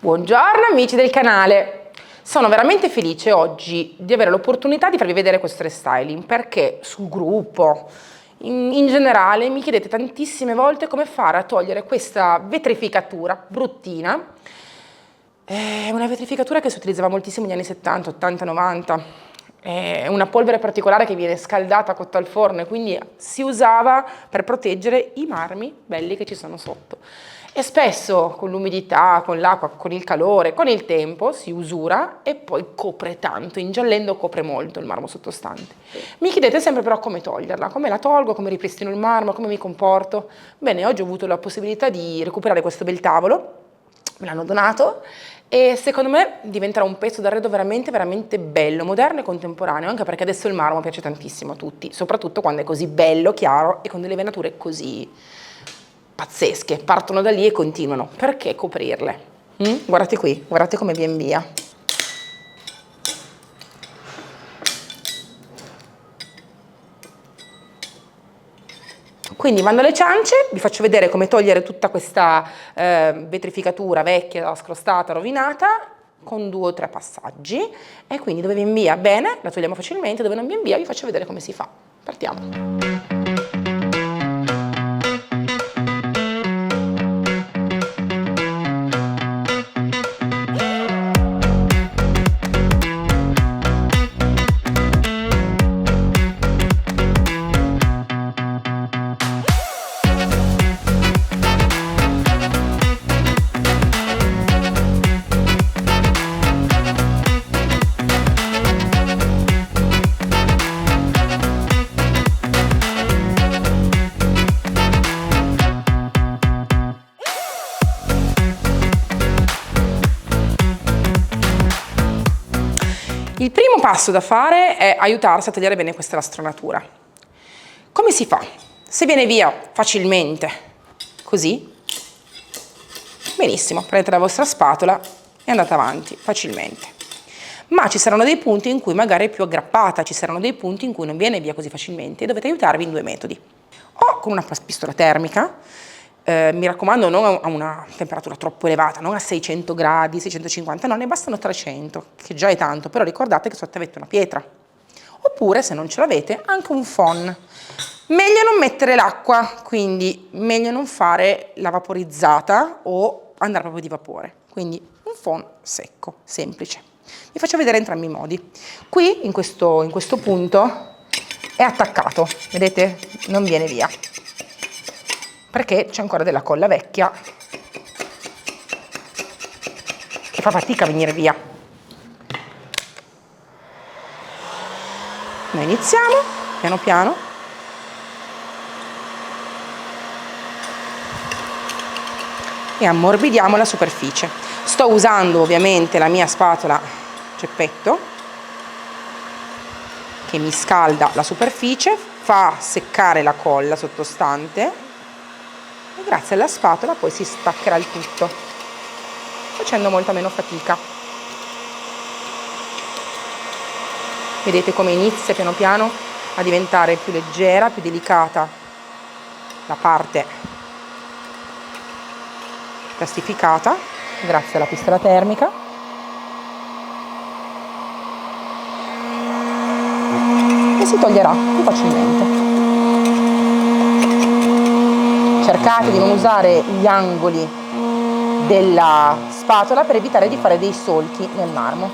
Buongiorno amici del canale, sono veramente felice oggi di avere l'opportunità di farvi vedere questo restyling perché sul gruppo, in generale, mi chiedete tantissime volte come fare a togliere questa vetrificatura bruttina. È una vetrificatura che si utilizzava moltissimo negli anni 70, 80, 90. È una polvere particolare che viene scaldata, cotta al forno e quindi si usava per proteggere i marmi belli che ci sono sotto. E spesso con l'umidità, con l'acqua, con il calore, con il tempo si usura e poi copre tanto, ingiallendo copre molto il marmo sottostante. Mi chiedete sempre però come toglierla, come la tolgo, come ripristino il marmo, come mi comporto. Bene, oggi ho avuto la possibilità di recuperare questo bel tavolo, me l'hanno donato e secondo me diventerà un pezzo d'arredo veramente veramente bello, moderno e contemporaneo, anche perché adesso il marmo piace tantissimo a tutti, soprattutto quando è così bello, chiaro e con delle venature così pazzesche, partono da lì e continuano. Perché coprirle? Guardate qui, guardate come viene via. Quindi vanno alle ciance, vi faccio vedere come togliere tutta questa vetrificatura vecchia, scrostata, rovinata, con 2 o 3 passaggi. E quindi dove viene via bene, la togliamo facilmente, dove non viene via vi faccio vedere come si fa. Partiamo. Il primo passo da fare è aiutarsi a tagliare bene questa lastronatura. Come si fa? Se viene via facilmente, così, benissimo, prendete la vostra spatola e andate avanti facilmente. Ma ci saranno dei punti in cui magari è più aggrappata, ci saranno dei punti in cui non viene via così facilmente e dovete aiutarvi in 2 metodi. O con una pistola termica, mi raccomando non a una temperatura troppo elevata, non a 600 gradi, 650, no, ne bastano 300, che già è tanto, però ricordate che sotto avete una pietra. Oppure, se non ce l'avete, anche un phon. Meglio non mettere l'acqua, quindi meglio non fare la vaporizzata o andare proprio di vapore. Quindi un phon secco, semplice. Vi faccio vedere entrambi i modi. Qui, in questo punto, è attaccato, vedete? Non viene via. Perché c'è ancora della colla vecchia che fa fatica a venire via. Noi iniziamo piano piano e ammorbidiamo la superficie. Sto usando ovviamente la mia spatola ceppetto che mi scalda la superficie, fa seccare la colla sottostante e grazie alla spatola poi si staccherà il tutto, facendo molta meno fatica. Vedete come inizia piano piano a diventare più leggera, più delicata la parte plastificata grazie alla pistola termica. E si toglierà più facilmente. Cercate di non usare gli angoli della spatola per evitare di fare dei solchi nel marmo.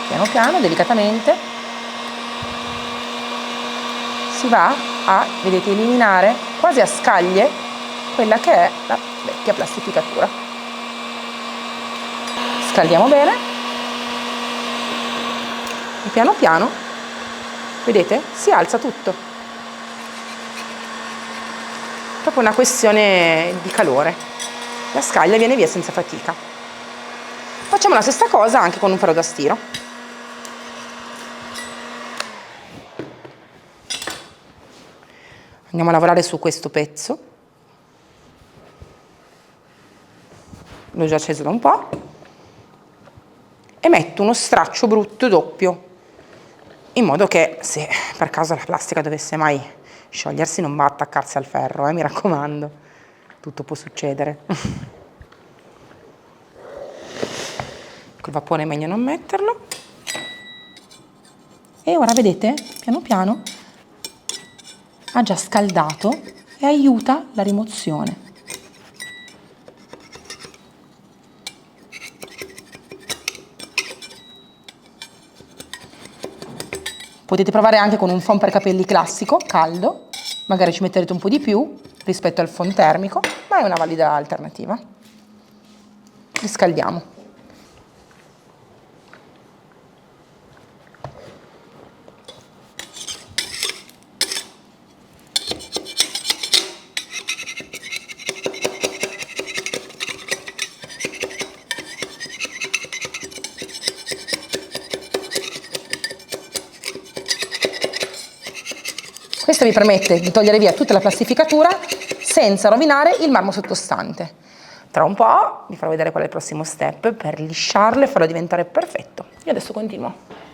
Piano piano, delicatamente, si va a, vedete, eliminare quasi a scaglie quella che è la vecchia plastificatura. Scaldiamo bene e piano piano, vedete, si alza tutto. Proprio una questione di calore. La scaglia viene via senza fatica. Facciamo la stessa cosa anche con un ferro da stiro. Andiamo a lavorare su questo pezzo. L'ho già acceso da un po'. E metto uno straccio brutto doppio, in modo che se per caso la plastica dovesse mai sciogliersi non va a attaccarsi al ferro, mi raccomando. tutto può succedere. Col vapore è meglio non metterlo. E ora vedete, piano piano ha già scaldato e aiuta la rimozione. Potete provare anche con un phon per capelli classico, caldo, magari ci metterete un po' di più rispetto al phon termico, ma è una valida alternativa. Riscaldiamo. Questo vi permette di togliere via tutta la plastificatura senza rovinare il marmo sottostante. Tra un po' vi farò vedere qual è il prossimo step per lisciarlo e farlo diventare perfetto. Io adesso continuo.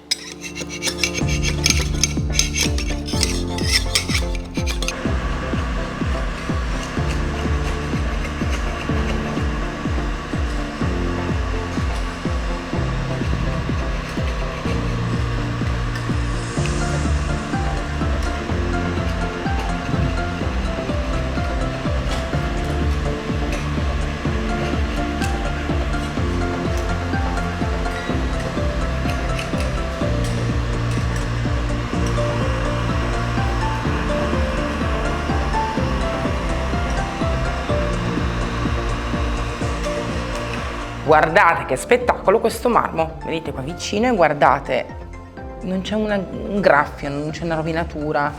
Guardate che spettacolo questo marmo, vedete qua vicino e guardate, non c'è un graffio, non c'è una rovinatura,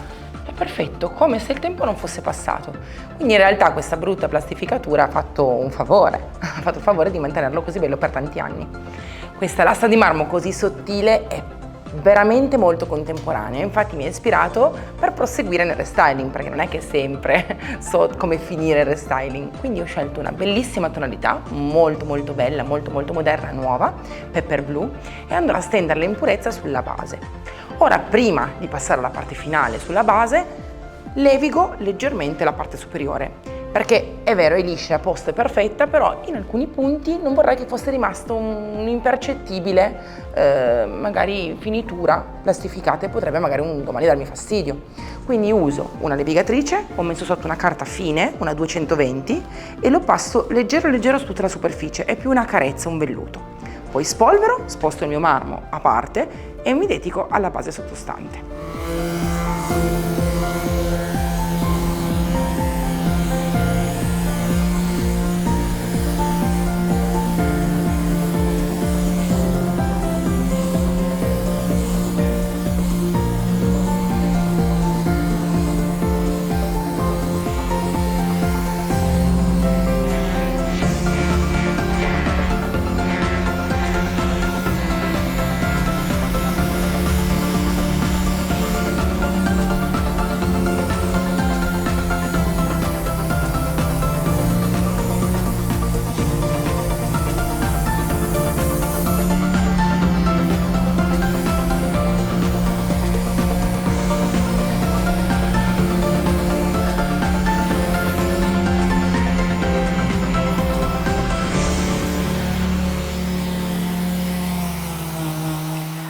è perfetto, come se il tempo non fosse passato. Quindi in realtà questa brutta plastificatura ha fatto un favore, ha fatto il favore di mantenerlo così bello per tanti anni. Questa lastra di marmo così sottile è veramente molto contemporanea, infatti mi ha ispirato per proseguire nel restyling, perché non è che sempre so come finire il restyling, quindi ho scelto una bellissima tonalità, molto molto bella, molto molto moderna, nuova, pepper blue, e andrò a stenderla in purezza sulla base. Ora, prima di passare alla parte finale sulla base, levigo leggermente la parte superiore, perché è vero, è liscia, a posto, è perfetta, però in alcuni punti non vorrei che fosse rimasto un impercettibile magari finitura plastificata e potrebbe magari un domani darmi fastidio. Quindi uso una levigatrice, ho messo sotto una carta fine, una 220, e lo passo leggero leggero su tutta la superficie, è più una carezza, un velluto. Poi spolvero, sposto il mio marmo a parte e mi dedico alla base sottostante.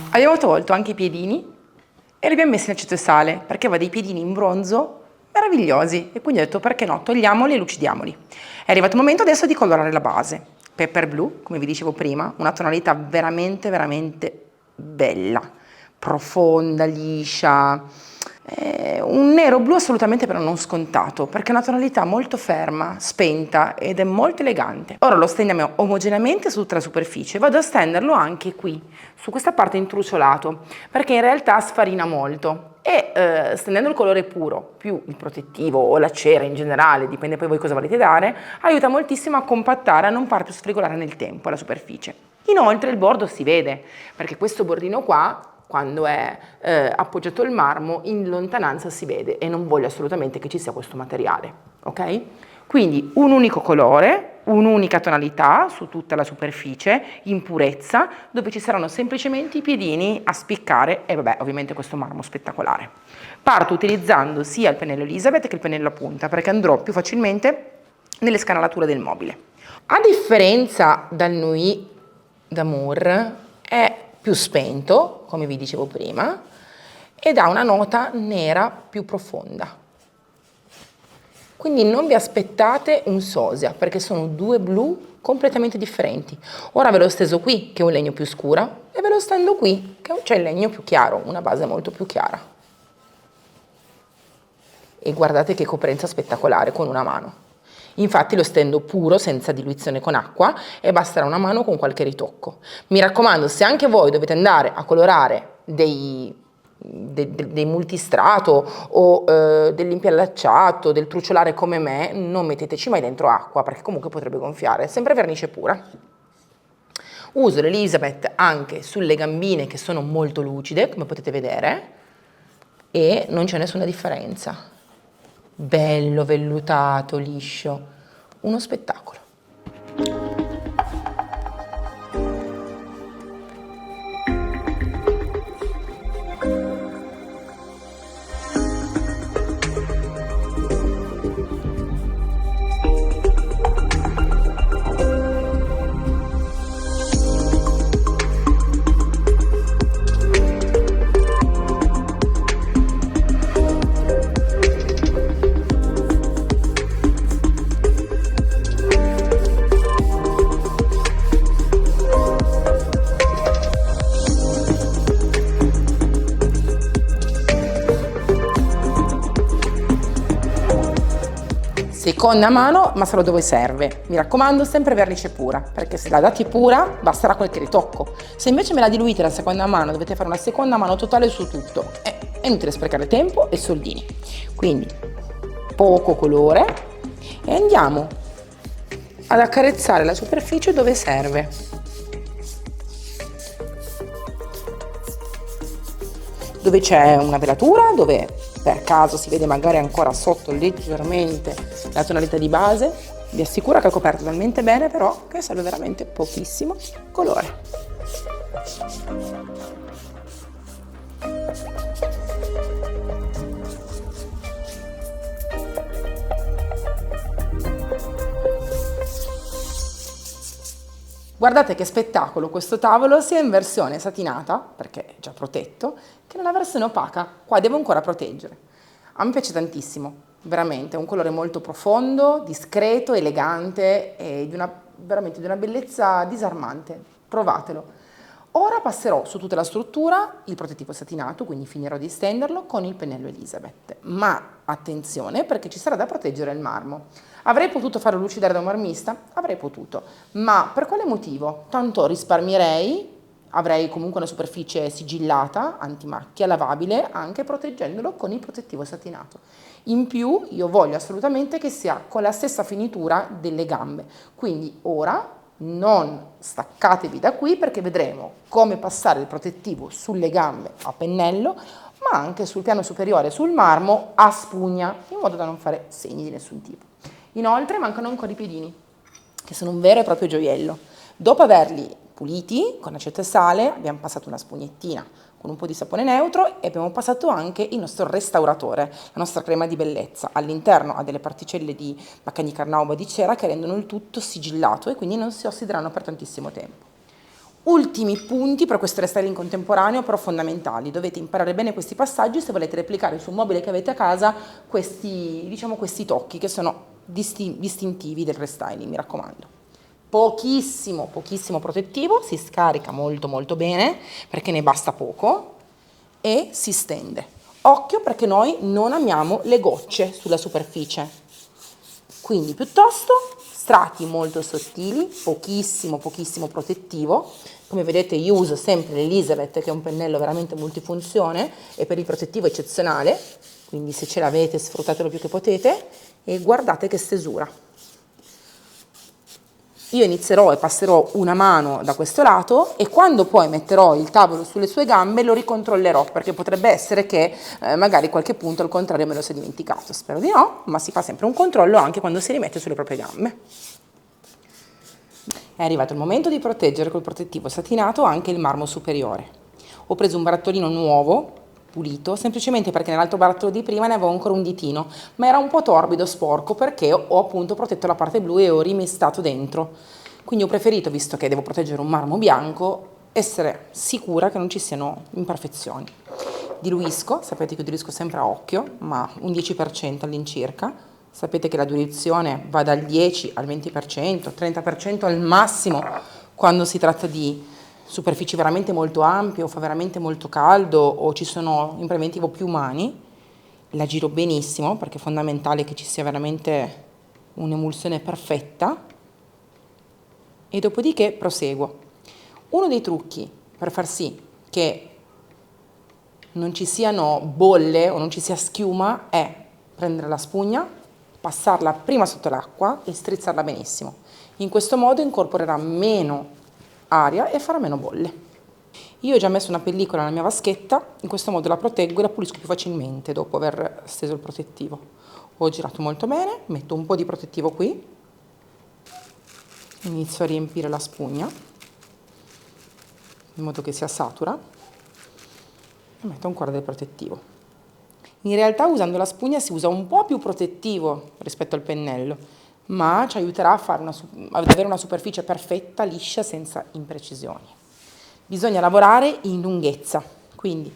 Abbiamo tolto anche i piedini e li abbiamo messi nel aceto e sale perché aveva dei piedini in bronzo meravigliosi e quindi ho detto perché no, togliamoli e lucidiamoli. È arrivato il momento adesso di colorare la base. Pepper Blue, come vi dicevo prima, una tonalità veramente veramente bella, profonda, liscia, un nero blu assolutamente però non scontato, perché è una tonalità molto ferma, spenta ed è molto elegante. Ora lo stendiamo omogeneamente su tutta la superficie, vado a stenderlo anche qui, su questa parte intruciolato, perché in realtà sfarina molto. E stendendo il colore puro, più il protettivo o la cera in generale, dipende poi voi cosa volete dare, aiuta moltissimo a compattare, a non far più sfrigolare nel tempo la superficie. Inoltre il bordo si vede, perché questo bordino qua, quando è appoggiato il marmo, in lontananza si vede e non voglio assolutamente che ci sia questo materiale, ok? Quindi un unico colore, un'unica tonalità su tutta la superficie, in purezza, dove ci saranno semplicemente i piedini a spiccare e vabbè, ovviamente questo marmo spettacolare. Parto utilizzando sia il pennello Elizabeth che il pennello a punta, perché andrò più facilmente nelle scanalature del mobile. A differenza dal Nuit d'Amour, è più spento, come vi dicevo prima, ed ha una nota nera più profonda. Quindi non vi aspettate un Sosia, perché sono due blu completamente differenti. Ora ve l'ho steso qui, che è un legno più scura, e ve lo stendo qui, che c'è il legno più chiaro, una base molto più chiara. E guardate che coprenza spettacolare con una mano. Infatti lo stendo puro, senza diluizione con acqua, e basterà una mano con qualche ritocco. Mi raccomando, se anche voi dovete andare a colorare dei multistrato o dell'impiallacciato, del truciolare come me, non metteteci mai dentro acqua, perché comunque potrebbe gonfiare. Sempre vernice pura. Uso l'Elizabeth anche sulle gambine, che sono molto lucide, come potete vedere, e non c'è nessuna differenza. Bello, vellutato, liscio, uno spettacolo. Seconda mano, ma solo dove serve. Mi raccomando, sempre vernice pura, perché se la date pura basterà qualche ritocco. Se invece me la diluite la seconda mano, dovete fare una seconda mano totale su tutto. È inutile sprecare tempo e soldini. Quindi poco colore e andiamo ad accarezzare la superficie dove serve. Dove c'è una velatura, dove per caso si vede magari ancora sotto leggermente la tonalità di base, vi assicuro che è coperto talmente bene però che serve veramente pochissimo colore. Guardate che spettacolo questo tavolo, sia in versione satinata, perché è già protetto, che nella versione opaca. Qua devo ancora proteggere. A me piace tantissimo, veramente, è un colore molto profondo, discreto, elegante e veramente di una bellezza disarmante. Provatelo. Ora passerò su tutta la struttura il protettivo satinato, quindi finirò di stenderlo con il pennello Elizabeth. Ma attenzione, perché ci sarà da proteggere il marmo. Avrei potuto farlo lucidare da un marmista? Avrei potuto, ma per quale motivo? Tanto risparmierei, avrei comunque una superficie sigillata, antimacchia, lavabile, anche proteggendolo con il protettivo satinato. In più io voglio assolutamente che sia con la stessa finitura delle gambe, quindi ora non staccatevi da qui perché vedremo come passare il protettivo sulle gambe a pennello, ma anche sul piano superiore, sul marmo, a spugna, in modo da non fare segni di nessun tipo. Inoltre mancano ancora i piedini, che sono un vero e proprio gioiello. Dopo averli puliti con aceto e sale, abbiamo passato una spugnettina con un po' di sapone neutro e abbiamo passato anche il nostro restauratore, la nostra crema di bellezza. All'interno ha delle particelle di bacca di carnauba di cera che rendono il tutto sigillato e quindi non si ossideranno per tantissimo tempo. Ultimi punti per questo restyling contemporaneo, però fondamentali. Dovete imparare bene questi passaggi se volete replicare sul mobile che avete a casa questi tocchi che sono distintivi del restyling, mi raccomando. Pochissimo protettivo, si scarica molto bene perché ne basta poco e si stende. Occhio perché noi non amiamo le gocce sulla superficie, quindi piuttosto strati molto sottili, pochissimo protettivo. Come vedete io uso sempre l'Elizabeth, che è un pennello veramente multifunzione e per il protettivo eccezionale, quindi se ce l'avete sfruttatelo più che potete e guardate che stesura. Io inizierò e passerò una mano da questo lato e quando poi metterò il tavolo sulle sue gambe lo ricontrollerò, perché potrebbe essere che magari qualche punto al contrario me lo sia dimenticato. Spero di no, ma si fa sempre un controllo anche quando si rimette sulle proprie gambe. È arrivato il momento di proteggere col protettivo satinato anche il marmo superiore. Ho preso un barattolino nuovo, pulito, semplicemente perché nell'altro barattolo di prima ne avevo ancora un ditino, ma era un po' torbido, sporco, perché ho appunto protetto la parte blu e ho rimestato dentro. Quindi ho preferito, visto che devo proteggere un marmo bianco, essere sicura che non ci siano imperfezioni. Diluisco, sapete che diluisco sempre a occhio, ma un 10% all'incirca. Sapete che la diluizione va dal 10 al 20%, 30% al massimo quando si tratta di superfici veramente molto ampie o fa veramente molto caldo o ci sono in preventivo più umani. La giro benissimo perché è fondamentale che ci sia veramente un'emulsione perfetta e dopodiché proseguo. Uno dei trucchi per far sì che non ci siano bolle o non ci sia schiuma è prendere la spugna, passarla prima sotto l'acqua e strizzarla benissimo. In questo modo incorporerà meno aria e farà meno bolle. Io ho già messo una pellicola nella mia vaschetta, in questo modo la proteggo e la pulisco più facilmente dopo aver steso il protettivo. Ho girato molto bene, metto un po' di protettivo qui, inizio a riempire la spugna in modo che sia satura e metto ancora del protettivo. In realtà usando la spugna si usa un po' più protettivo rispetto al pennello, ma ci aiuterà a ad avere una superficie perfetta, liscia, senza imprecisioni. Bisogna lavorare in lunghezza, quindi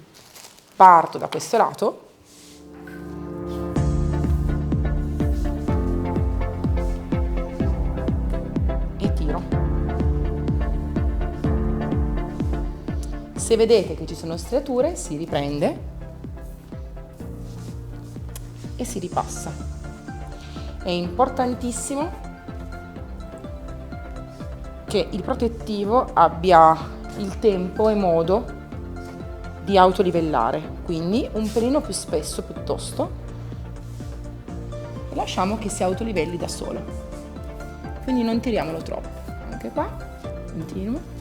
parto da questo lato e tiro. Se vedete che ci sono striature, si riprende e si ripassa. È importantissimo che il protettivo abbia il tempo e modo di autolivellare, quindi un pelino più spesso piuttosto e lasciamo che si autolivelli da solo, quindi non tiriamolo troppo. Anche qua continuo.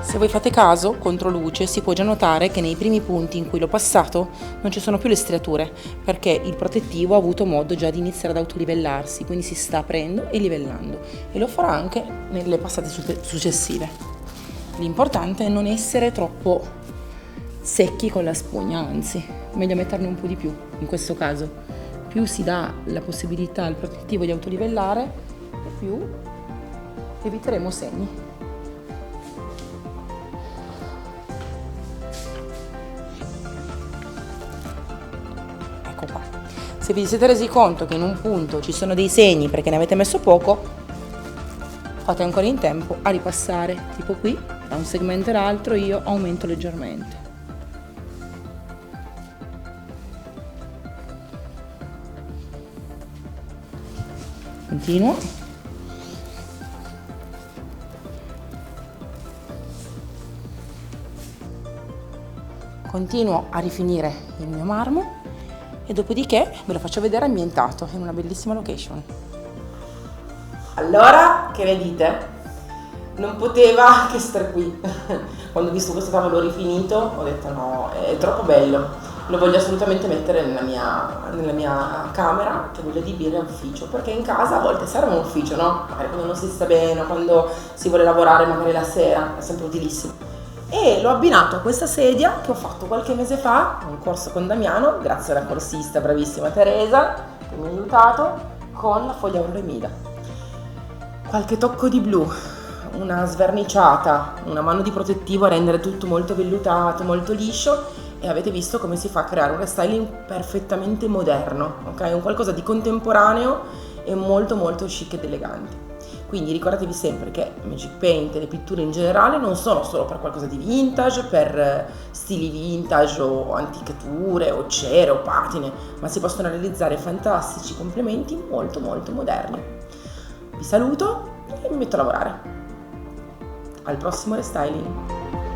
Se voi fate caso, contro luce si può già notare che nei primi punti in cui l'ho passato non ci sono più le striature, perché il protettivo ha avuto modo già di iniziare ad autolivellarsi, quindi si sta aprendo e livellando, e lo farà anche nelle passate successive. L'importante è non essere troppo secchi con la spugna, anzi, meglio metterne un po' di più in questo caso. Più si dà la possibilità al protettivo di autolivellare, e più eviteremo segni. Se vi siete resi conto che in un punto ci sono dei segni perché ne avete messo poco, fate ancora in tempo a ripassare, tipo qui, da un segmento all'altro io aumento leggermente. Continuo. Continuo a rifinire il mio marmo e dopodiché ve lo faccio vedere ambientato in una bellissima location. Allora, che ne dite? Non poteva che stare qui. Quando ho visto questo tavolo rifinito ho detto no, è troppo bello, lo voglio assolutamente mettere nella mia camera che voglio adibire a ufficio, perché in casa a volte serve un ufficio, no? Magari quando non si sta bene, quando si vuole lavorare magari la sera, è sempre utilissimo. E l'ho abbinato a questa sedia che ho fatto qualche mese fa, un corso con Damiano, grazie alla corsista bravissima Teresa che mi ha aiutato, con la foglia auroremida. Qualche tocco di blu, una sverniciata, una mano di protettivo a rendere tutto molto vellutato, molto liscio, e avete visto come si fa a creare un restyling perfettamente moderno, ok? Un qualcosa di contemporaneo e molto molto chic ed elegante. Quindi ricordatevi sempre che Magic Paint e le pitture in generale non sono solo per qualcosa di vintage, per stili vintage o anticature o cere o patine, ma si possono realizzare fantastici complementi molto molto moderni. Vi saluto e mi metto a lavorare. Al prossimo restyling!